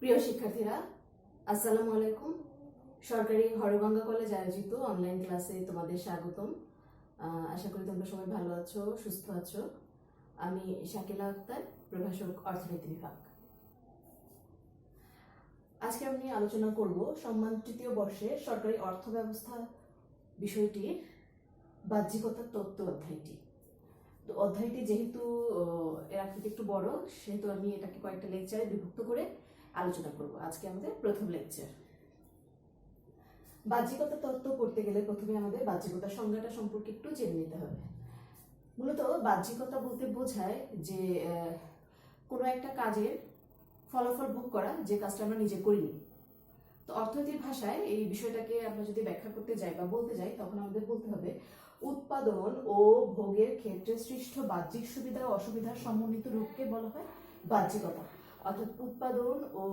প্রিয় শিক্ষার্থীরা, আসসালামু আলাইকুম। সরকারি হরগঙ্গা কলেজ আয়োজিত অনলাইন ক্লাসে তোমাদের স্বাগতম। আশা করি তোমরা সবাই ভালো আছো, সুস্থ আছো। আমি শাকিলা আক্তার, প্রভাষক, অর্থনীতি বিভাগ। আজকে আমি আলোচনা করব সম্মান তৃতীয় বর্ষে সরকারি অর্থ ব্যবস্থা বিষয়টির বাহ্যিকতার তত্ত্ব অধ্যায়টি। তো অধ্যায়টি যেহেতু এর আকৃতি একটু বড়, সেহেতু আমি এটাকে কয়েকটা লেকচারে বিভক্ত করে আলোচনা করব। আজকে আমাদের প্রথম লেকচার। বাহ্যিকতা তত্ত্ব করতে গেলে প্রথমে আমাদের বাহ্যিকতার সংজ্ঞাটা সম্পর্কে একটু জেনে নিতে হবে। মূলত বাহ্যিকতা বলতে বোঝায় যে কোনো একটা কাজের ফলাফল ভোগ করা, যে কাজটা আমরা নিজে করিনি। তো অর্থনীতির ভাষায় এই বিষয়টাকে আমরা যদি ব্যাখ্যা করতে যাই বা বলতে যাই, তখন আমাদের বলতে হবে উৎপাদন ও ভোগের ক্ষেত্রে সৃষ্ট বাহ্যিক সুবিধা ও অসুবিধার সমন্বিত রূপকে বলা হয় বাহ্যিকতা। অর্থাৎ উৎপাদন ও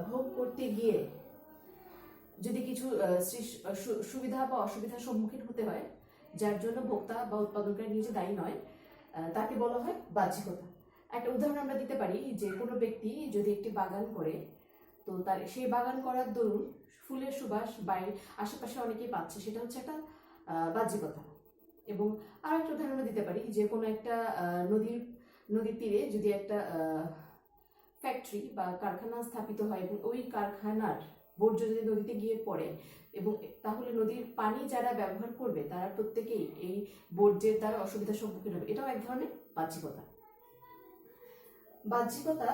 ভোগ করতে গিয়ে যদি কিছু সুবিধা বা অসুবিধার সম্মুখীন হতে হয়, যার জন্য ভোক্তা বা উৎপাদনকারী নিজে দায়ী নয়, তাকে বলা হয় বাহ্যিকতা। একটা উদাহরণ আমরা দিতে পারি যে কোনো ব্যক্তি যদি একটি বাগান করে, তো তার সেই বাগান করার দরুন ফুলের সুবাস বাড়ির আশেপাশে অনেকেই পাচ্ছে, সেটা হচ্ছে একটা বাহ্যিকতা। এবং আর একটা উদাহরণ দিতে পারি যে কোনো একটা নদীর তীরে যদি একটা ফ্যাক্টরি বা কারখানা স্থাপিত হয় এবং ওই কারখানার বর্জ্য যদি নদীতে গিয়ে পড়ে, এবং তাহলে নদীর পানি যারা ব্যবহার করবে তারা প্রত্যেকেই এই বর্জ্যের দ্বারা অসুবিধার সম্মুখীন হবে। এটাও এক ধরনের বাহ্যিকতা। বাহ্যিকতা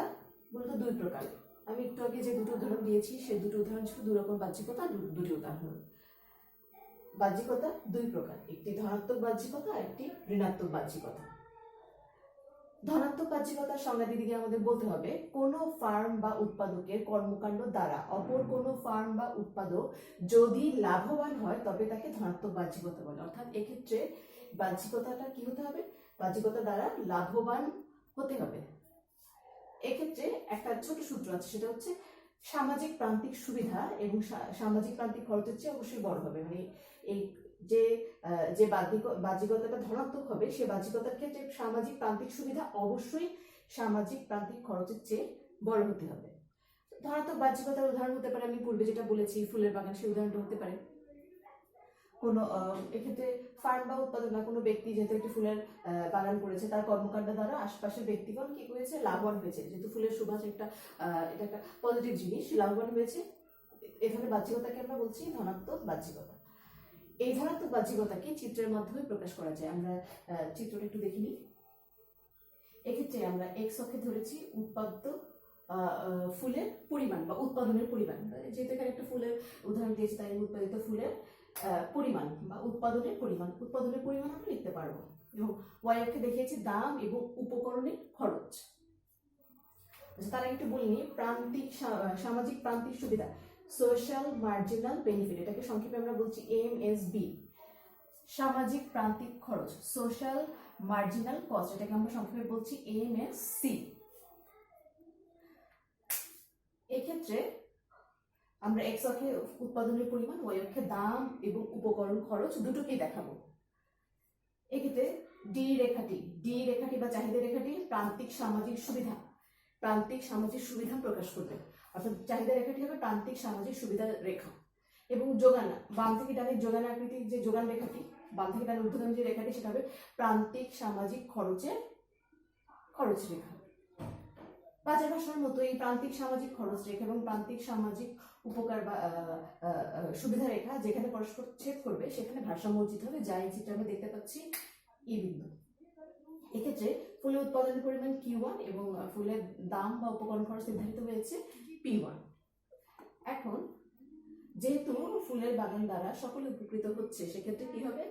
মূলত দুই প্রকার। আমি একটু আগে যে দুটো উদাহরণ দিয়েছি, সেই দুটো উদাহরণ ছিল দুই রকম বাহ্যিকতা, দুটি উদাহরণ। বাহ্যিকতা দুই প্রকার, একটি ধনাত্মক বাহ্যিকতা, একটি ঋণাত্মক বাহ্যিকতা। ধনাত্মক বাহ্যিকতার সংজ্ঞা দিকে আমাদের বলতে হবে কোনো ফার্ম বা উৎপাদকের কর্মকাণ্ড দ্বারা অপর কোনো ফার্ম বা উৎপাদক যদি লাভবান হয় তবে তাকে ধনাত্মক বাহ্যিকতা বলে। অর্থাৎ এক্ষেত্রে বাহ্যিকতাটা কি হতে হবে? বাহ্যিকতা দ্বারা লাভবান হতে হবে। এক্ষেত্রে একটা ছোট সূত্র আছে, সেটা হচ্ছে সামাজিক প্রান্তিক সুবিধা এবং সামাজিক প্রান্তিক খরচের চেয়ে অবশ্যই বড় হবে। মানে এই যে বাহ্যিকতাটা ধনাত্মক হবে, সে বাহ্যিকতার ক্ষেত্রে সামাজিক প্রান্তিক সুবিধা অবশ্যই সামাজিক প্রান্তিক খরচের চেয়ে বড় হতে হবে। ধনাত্মক বাহ্যিকতার উদাহরণ হতে পারে, আমি পূর্বে যেটা বলেছি ফুলের বাগান, সেই উদাহরণটা হতে পারে কোনো এক্ষেত্রে ফার্ম বা উৎপাদক না, কোনো ব্যক্তি যেহেতু একটি ফুলের বাগান করেছে, তার কর্মকাণ্ড দ্বারা আশপাশের ব্যক্তিগণ কি করেছে? লাভবান হয়েছে। যেহেতু ফুলের সুবাস এটা একটা পজিটিভ জিনিস, লাভবান হয়েছে। এখানে বাহ্যিকতাকে আমরা বলছি ধনাত্মক বাহ্যিকতা। এই ধনাত্মক বাহ্যিকতাকে চিত্রের মাধ্যমে প্রকাশ করা যায়। আমরা চিত্রটা একটু দেখে নিই। এক্ষেত্রে আমরা এক্স অক্ষে ধরেছি উৎপাদিত ফুলের পরিমাণ বা উৎপাদনের পরিমাণ। যেহেতু এখানে একটা ফুলের উদাহরণ দিয়েছি, তাই উৎপাদিত ফুলের পরিমাণ বা উৎপাদনের পরিমাণ আমরা লিখতে পারবো। এবং ওয়াই অক্ষে দেখিয়েছি দাম এবং উপকরণের খরচ। তারা একটু বলিনি সামাজিক প্রান্তিক সুবিধা, সোশ্যাল মার্জিনাল বেনিফিট, এটাকে সংক্ষেপে আমরা বলছি MSB। সামাজিক প্রান্তিক খরচ, সোশ্যাল মার্জিনাল কস্ট, এটাকে আমরা সংক্ষেপে বলছি MSC। এক্ষেত্রে আমরা এক্স অক্ষে উৎপাদনের পরিমাণ, ওয়াই অক্ষে দাম এবং উপকরণ খরচ দুটোকেই দেখাবো। এক্ষেত্রে ডি রেখাটি বা চাহিদা রেখাটি প্রান্তিক সামাজিক সুবিধা প্রকাশ করবে। অর্থাৎ চাহিদা রেখাটি হবে প্রান্তিক সামাজিক সুবিধা রেখা। এবং যোগান, বাম থেকে ডানে যোগান আকৃতির যে যোগান রেখাটি, বাম থেকে ডানে ঊর্ধ্বগামী যে রেখাটি, সেটা হবে প্রান্তিক সামাজিক খরচ রেখা। বাজার ভাষার মতো এই প্রান্তিক সামাজিক খরচ রেখা এবং প্রান্তিক সামাজিক উপকার বা সুবিধা রেখা যেখানে পরস্পর ছেদ করবে, সেখানে ভারসাম্য অর্জিত হবে, যা এই চিত্রে আমরা দেখতে পাচ্ছি ই বিন্দু। এক্ষেত্রে ফুলের উৎপাদনের পরিমাণ Q1 এবং ফুলের দাম বা উপকরণ খরচ নির্ধারিত হয়েছে P1। এখন যেহেতু ফুলের বাগান দ্বারা সকলে উপকৃত হচ্ছে, সেক্ষেত্রে কি হবে?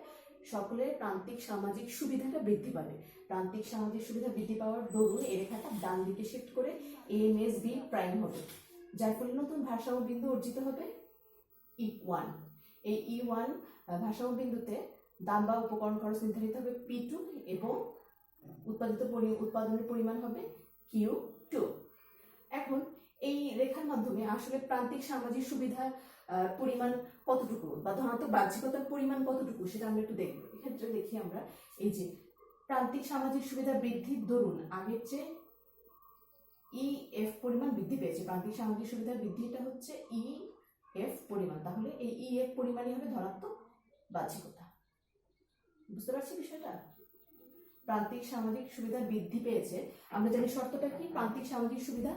সকলের প্রান্তিক সামাজিক সুবিধাটা বৃদ্ধি পাবে। প্রান্তিক সামাজিক সুবিধা বৃদ্ধি পাওয়ার দরুন এই রেখাটা ডান দিকে শিফট করে MSB প্রাইম হবে, যার ফলে নতুন ভারসাম্য বিন্দু অর্জিত হবে E1। এই E1 ভারসাম্য বিন্দুতে দাম বা উপকরণ খরচ নির্ধারিত হবে P2 এবং উৎপাদনের পরিমাণ হবে Q2। এখন এই রেখার মাধ্যমে আসলে প্রান্তিক সামাজিক সুবিধার পরিমাণ কতটুকু বা ধনাত্মক বাহ্যিকতার পরিমাণ কতটুকু, সেটা আমরা একটু দেখব। এক্ষেত্রে দেখি আমরা এই যে প্রান্তিক সামাজিক সুবিধা বৃদ্ধির দরুন আগের চেয়ে ই এফ পরিমাণ বৃদ্ধি পেয়েছে, প্রান্তিক সামাজিক সুবিধার বৃদ্ধি, এটা হচ্ছে ই এফ পরিমাণ। তাহলে এই ই এফ পরিমাণই হবে ধনাত্মক বাহ্যিকতা। বুঝতে পারছি বিষয়টা? প্রান্তিক সামাজিক সুবিধা বৃদ্ধি পেয়েছে, আমরা জানি শর্তটা কি? প্রান্তিক সামাজিক সুবিধা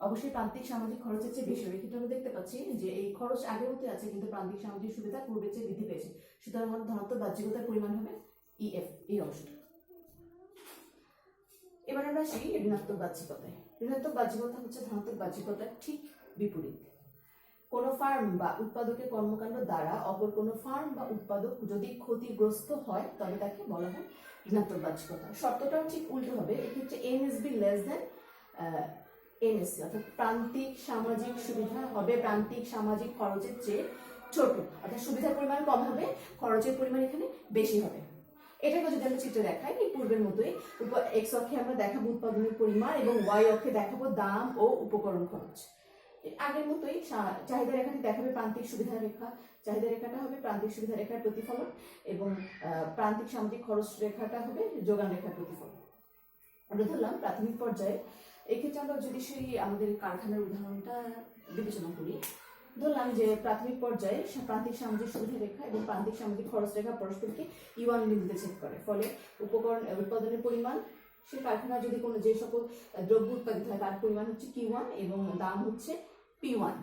অবশ্যই প্রান্তিক সামাজিক খরচের চেয়ে বেশি হবে। কিন্তু আমরা দেখতে পাচ্ছি যে এই খরচ আগের মতোই আছে, কিন্তু প্রান্তিক সামাজিক সুবিধা পূর্বের চেয়ে বৃদ্ধি পেয়েছে। সুতরাং আমাদের ধনাত্মক বাহ্যিকতার পরিমাণ হবে ইএফ, এই অংশটা। এবার আমরা আসি ঋণাত্মক বাহ্যিকতায়। ঋণাত্মক বাহ্যিকতা হচ্ছে ধনাত্মক বাহ্যিকতার ঠিক বিপরীত। কোনো ফার্ম বা উৎপাদকের কর্মকাণ্ড দ্বারা অপর কোনো ফার্ম বা উৎপাদক যদি ক্ষতিগ্রস্ত হয় তবে তাকে বলা হয় ঋণাত্মক বাহ্যিকতা। শর্তটাও ঠিক উল্টো হবে, এক্ষেত্রে এমএসবি লেস দেন এমএসসি, অর্থাৎ প্রান্তিক সামাজিক সুবিধা হবে প্রান্তিক সামাজিক খরচের চেয়ে ছোট, অর্থাৎ সুবিধার পরিমাণ কম হবে, খরচের পরিমাণ এখানে বেশি হবে। এটাকে যদি আমরা চিত্রে দেখাই এই পূর্বের মতোই, এক্স অক্ষে আমরা দেখাবো উৎপাদনের পরিমাণ এবং ওয়াই অক্ষে দেখাবো দাম ও উপকরণ খরচ। আগের মতোই চাহিদা রেখাটি দেখাবে প্রান্তিক সুবিধা রেখা, চাহিদা রেখাটা হবে প্রান্তিক সুবিধা রেখার প্রতিফলন এবং প্রান্তিক সামাজিক খরচ রেখাটা হবে যোগান রেখার প্রতিফলন। আমরা ধরলাম প্রাথমিক পর্যায়ে, এক্ষেত্রে আমরা যদি সেই আমাদের কারখানার উদাহরণটা বিবেচনা করি, ধরলাম যে প্রাথমিক পর্যায়ে প্রান্তিক সামাজিক সুবিধা রেখা এবং প্রান্তিক সামাজিক খরচ রেখা পরস্পরকে ইউয়ান বিন্দুতে ছেদ করে, ফলে উৎপাদনের পরিমাণ, সে কারখানা যদি কোনো যে সকল দ্রব্য উৎপাদিত হয় তার পরিমাণ হচ্ছে Q1 এবং দাম হচ্ছে P1।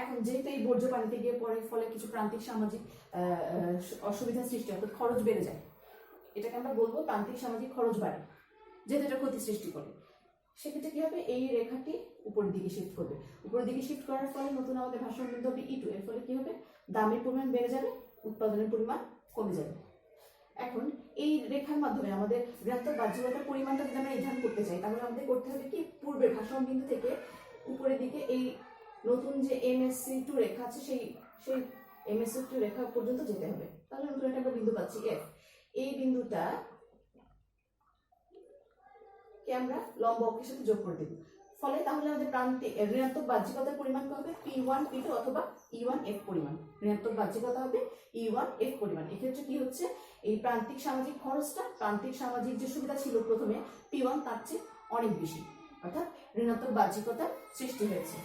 এখন যেহেতু এই বর্জ্য পানিতে গিয়ে পড়ে, ফলে কিছু প্রান্তিক সামাজিক অসুবিধার সৃষ্টি, অর্থাৎ খরচ বেড়ে যায়, এটাকে আমরা বলবো প্রান্তিক সামাজিক খরচ বাড়ে, যেহেতু এটা ক্ষতি সৃষ্টি করে। সেক্ষেত্রে কি হবে? এই রেখাটি উপরের দিকে শিফট করবে, উপরের দিকে শিফট করার ফলে নতুন আমাদের ভারসাম্য বিন্দু হবে E2, এর ফলে কি হবে? দামের পরিমাণ বেড়ে যাবে, উৎপাদনের পরিমাণ কমে যাবে। এখন এই রেখার মাধ্যমে আমাদের ঋণাত্মক বাহ্যিকতার পরিমাণটা যদি আমরা নির্ধারণ করতে চাই, তাহলে আমাদের করতে হবে কি? পূর্বের ভারসাম্য বিন্দু থেকে উপরের দিকে এই নতুন যে MSC2 রেখা আছে সেই MSC2 রেখা পর্যন্ত যেতে হবে। তাহলে নতুন একটা বিন্দু পাচ্ছি F, এই বিন্দুটা কে আমরা লম্ব অক্ষের সাথে যোগ করে দেব, ফলে তাহলে আমাদের প্রান্তিক ঋণাত্মক বাহ্যিকতার পরিমাণ হবে P1 P2 অথবা E1 F পরিমাণ। ঋণাত্মক বাহ্যিকতা হবে E1 F পরিমাণ। এক্ষেত্রে কি হচ্ছে? এই প্রান্তিক সামাজিক খরচটা প্রান্তিক সামাজিক যে সুবিধা ছিল প্রথমে P1 তার চেয়ে অনেক বেশি, অর্থাৎ ঋণাত্মক বাহ্যিকতার সৃষ্টি হয়েছে।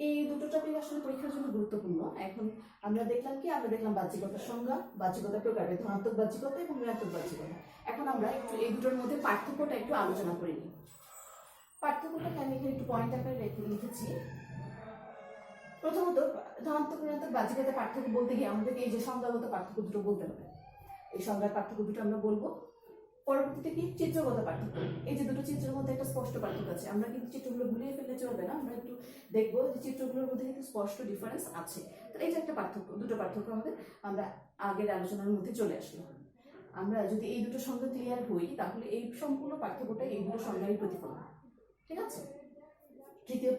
এই দুটো টপিক আসলে পরীক্ষার জন্য গুরুত্বপূর্ণ। এখন আমরা দেখলাম কি? আমরা দেখলাম বাহ্যিকতার সংজ্ঞা, বাহ্যিকতার প্রকার, ধনাত্মক বাহ্যিকতা এবং ঋণাত্মক বাহ্যিকতা। এখন আমরা একটু এই দুটোর মধ্যে পার্থক্যটা একটু আলোচনা করে নিই। পার্থক্যটাকে আমি এখানে একটু পয়েন্ট আকারে লিখেছি। প্রথমত ধনাত্মক ঋণাত্মক বাহ্যিকতার পার্থক্য বলতে গিয়ে আমাদেরকে এই যে সংজ্ঞাগত পার্থক্য দুটো বলতে হবে। এই সংজ্ঞার পার্থক্য দুটো আমরা বলবো। পরবর্তীতে কি? চিত্রগত পার্থক্য। এই যে দুটো চিত্রের মধ্যে একটা স্পষ্ট পার্থক্য আছে, আমরা কিন্তু চিত্রগুলো গুলিয়ে ফেললে চলবে না, আমরা একটু দেখবো যে চিত্রগুলোর মধ্যে কিন্তু স্পষ্ট ডিফারেন্স আছে। তো এই যে একটা পার্থক্য, দুটো পার্থক্য আমাদের আমরা আগের আলোচনার মধ্যে চলে আসলো। আমরা যদি এই দুটো সংজ্ঞা ক্লিয়ার হই, তাহলে এই সম্পূর্ণ পার্থক্যটা এই দুটো সংজ্ঞারই প্রতিফলন। ঠিক আছে? তৃতীয়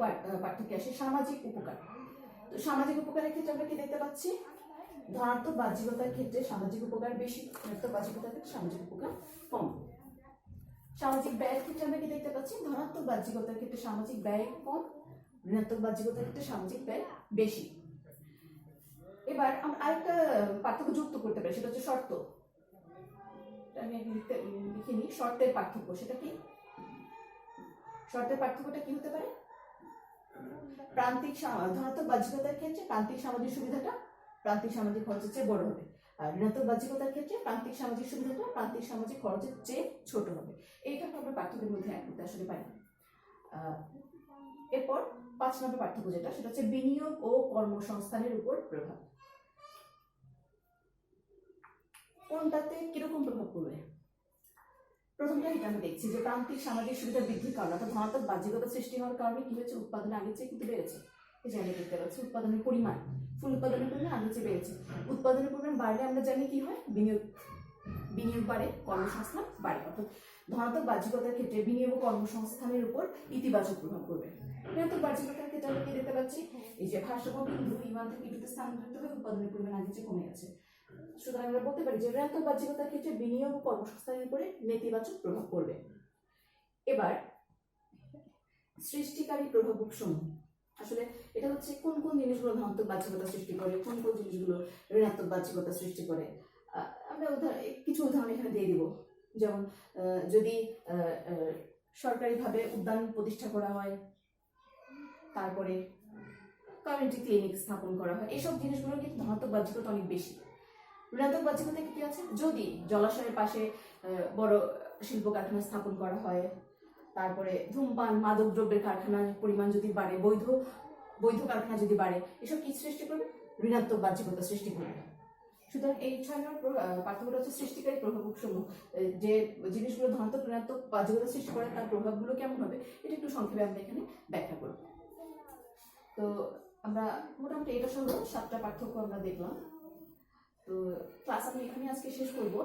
পার্থক্য আসে সামাজিক উপকার। তো সামাজিক উপকারের ক্ষেত্রে আমরা কি দেখতে পাচ্ছি? ধনাত্মক বাহ্যিকতার ক্ষেত্রে সামাজিক উপকার বেশি, ঋণাত্মক বাহ্যিকতার ক্ষেত্রে সামাজিক উপকার কম। সামাজিক ব্যয়ের ক্ষেত্রে আমরা কি দেখতে পাচ্ছি? ধনাত্মক বাহ্যিকতার ক্ষেত্রে সামাজিক ব্যয় কম, ঋণাত্মক বাহ্যিকতার ক্ষেত্রে সামাজিক ব্যয় বেশি। এবার আমরা আরেকটা পার্থক্য যুক্ত করতে পারি, সেটা হচ্ছে শর্ত। আমি লিখে নিই শর্তের পার্থক্য। সেটা কি? শর্তের পার্থক্যটা কি হতে পারে? প্রান্তিক ধনাত্মক বাহ্যিকতার ক্ষেত্রে প্রান্তিক সামাজিক সুবিধাটা প্রান্তিক সামাজিক খরচের চেয়ে বড় হবে, আর ঋণাত্মক বাহ্যিকতার ক্ষেত্রে প্রান্তিক সামাজিক সুবিধাটা প্রান্তিক সামাজিক খরচের চেয়ে ছোট হবে। এইটা আমরা পার্থক্যের মধ্যে এক করতে আসলে পারি। এরপর 5 নম্বর পার্থক্য যেটা, সেটা হচ্ছে বিনিয়োগ ও কর্মসংস্থানের উপর প্রভাব। কোনটাতে কিরকম প্রভাব পড়বে? প্রথমটা এটা আমরা দেখছি যে প্রান্তিক সামাজিক সুবিধা বৃদ্ধির কারণে, অর্থাৎ ধনাত্মক বাহ্যিকতা সৃষ্টি হওয়ার কারণে কি হয়েছে? উৎপাদন আগের চেয়ে কিন্তু বেড়েছে। এই যে আমরা দেখতে পাচ্ছি উৎপাদনের পরিমাণ, ফুল উৎপাদনের পরিমাণ আগের চেয়ে বেড়েছে। উৎপাদনের পরিমাণ বাড়লে আমরা জানি কি হয়? বিনিয়োগ বাড়ে, কর্মসংস্থান বাড়ে। অর্থাৎ ধনাত্মক বাহ্যিকতার ক্ষেত্রে বিনিয়োগ ও কর্মসংস্থানের উপর ইতিবাচক প্রভাব পড়বে। ঋণাত্মক বাহ্যিকতার ক্ষেত্রে আমরা কি দেখতে পাচ্ছি? এই যে ভারসাম্য বিন্দু E1 থেকে E2 তে স্থানান্তরিত হয়ে উৎপাদনের পরিমাণ আগের চেয়ে কমে গেছে। সুতরাং আমরা বলতে পারি যে ঋণাত্মক বাহ্যিকতার ক্ষেত্রে বিনিয়োগ ও কর্মসংস্থানের উপরে নেতিবাচক প্রভাব পড়বে। এবার সৃষ্টিকারী প্রভাবক সমূহ, আসলে এটা হচ্ছে কোন কোন জিনিসগুলো ধনাত্মক বাহ্যিকতা সৃষ্টি করে, কোন কোন জিনিসগুলো ঋণাত্মক বাহ্যিকতা সৃষ্টি করে। আমরা কিছু উদাহরণ এখানে দিয়ে দিব। যেমন যদি সরকারিভাবে উদ্যান প্রতিষ্ঠা করা হয়, তারপরে কমিউনিটি ক্লিনিক স্থাপন করা হয়, এইসব জিনিসগুলোর কিন্তু ধনাত্মক বাহ্যিকতা অনেক বেশি। ঋণাত্মক বাহ্যিকতা কি আছে? যদি জলাশয়ের পাশে বড় শিল্প কারখানা স্থাপন করা হয়, তারপরে ধূমপান মাদক দ্রব্যের কারখানার পরিমাণ যদি বাড়ে, বৈধ কারখানা যদি বাড়ে, এসব কি সৃষ্টি করবে? ঋণাত্মক বাহ্যিকতা সৃষ্টি করবে। সুতরাং এই 6 নম্বর পার্থক্যটা হচ্ছে সৃষ্টিকারী প্রভাবক সমূহ। যে জিনিসগুলো ধনাত্মক ঋণাত্মক বাহ্যিকতা সৃষ্টি করে তার প্রভাবগুলো কেমন হবে এটা একটু সংক্ষেপে আমরা এখানে ব্যাখ্যা করব। তো আমরা মোটামুটি এটা সহ 7টা পার্থক্য আমরা দেখলাম। তো ক্লাস আমি এখানে আজকে শেষ করব।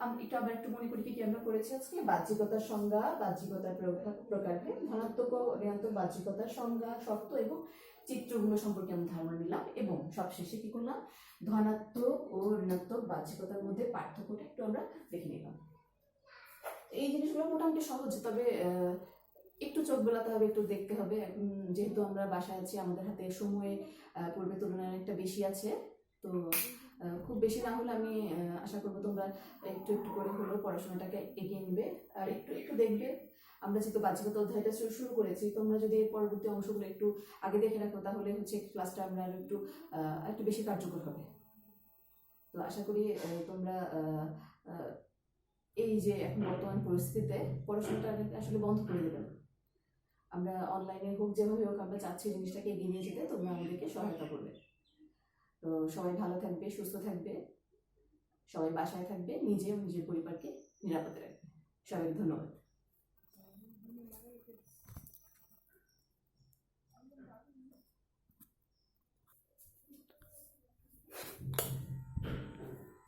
আমি একটু মনে করি কি আমরা করেছি আজকে। বাহ্যিকতার সংজ্ঞা, বাহ্যিকতার প্রকারভেদ, ধনাত্মক ও ঋণাত্মক বাহ্যিকতার সংজ্ঞা, শর্ত এবং চিত্রগুলো সম্পর্কে আমি ধারণা নিলাম, এবং সবশেষে কি করলাম, ধনাত্মক ও ঋণাত্মক বাহ্যিকতার মধ্যে পার্থক্যটা একটু আমরা দেখে নিলাম। এই জিনিসগুলো মোটামুটি সহজ, তবে একটু চোখ বেলাতে হবে, একটু দেখতে হবে। যেহেতু আমরা বাসায় আছি, আমাদের হাতে সময় পূর্বের তুলনায় অনেকটা বেশি আছে, তো খুব বেশি না হলে আমি আশা করবো তোমরা একটু একটু করে হলেও পড়াশোনাটাকে এগিয়ে নেবে, আর একটু একটু দেখবে। আমরা যেহেতু বাহ্যিকতা অধ্যায়টা শুরু করেছি, তোমরা যদি এর পরবর্তী অংশগুলো একটু আগে দেখে রাখো, তাহলে হচ্ছে ক্লাসটা আমরা একটু বেশি কার্যকর হবে। তো আশা করি তোমরা এই যে এখন বর্তমান পরিস্থিতিতে পড়াশোনাটা আসলে বন্ধ করে দেবে না। আমরা অনলাইনে হোক, যেভাবে হোক, আমরা চাচ্ছি জিনিসটাকে এগিয়ে নিয়ে যেতে, তোমরা আমাদেরকে সহায়তা করবে। তো সবাই ভালো থাকবে, সুস্থ থাকবে, সবাই বাসায় থাকবে, নিজে ও নিজের পরিবারকে নিরাপদে রাখবে। সবাই ধন্যবাদ।